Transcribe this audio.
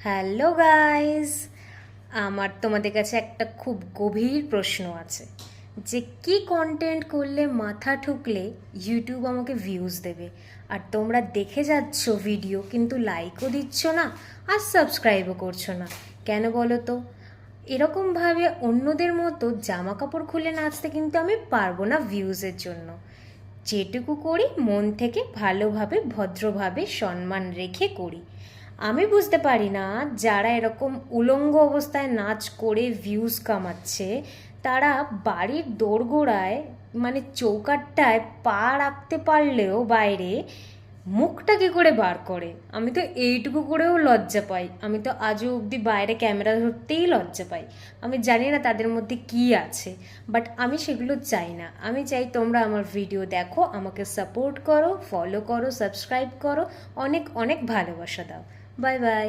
Hello guys, আমার তোমাদের কাছে একটা খুব গভীর প্রশ্ন আছে যে কি কন্টেন্ট করলে মাথা ঠুকলে ইউটিউব আমাকে ভিউজ দেবে। আর তোমরা দেখে যাচ্ছ ভিডিও কিন্তু লাইকও দিচ্ছ না আর সাবস্ক্রাইবও করছো না, কেন বলো তো? এরকমভাবে অন্যদের মতো জামা কাপড় খুলে নাচতে কিন্তু আমি পারবো না ভিউজের জন্য। যেটুকু করি মন থেকে ভালোভাবে ভদ্রভাবে সম্মান রেখে করি। আমি বুঝতে পারি না যারা এরকম উলঙ্গ অবস্থায় নাচ করে ভিউজ কামাচ্ছে, তারা বাড়ির দোরগোড়ায় মানে চৌকাঠটায় পা রাখতে পারলেও বাইরে মুখটা কি করে বার করে। আমি তো এইটুকু করেও লজ্জা পাই, আমি তো আজও অবধি বাইরে ক্যামেরা ধরতেই লজ্জা পাই। আমি জানি না তাদের মধ্যে কি আছে, বাট আমি সেগুলো চাই না। আমি চাই তোমরা আমার ভিডিও দেখো, আমাকে সাপোর্ট করো, ফলো করো, সাবস্ক্রাইব করো, অনেক অনেক ভালোবাসা দাও। Bye bye.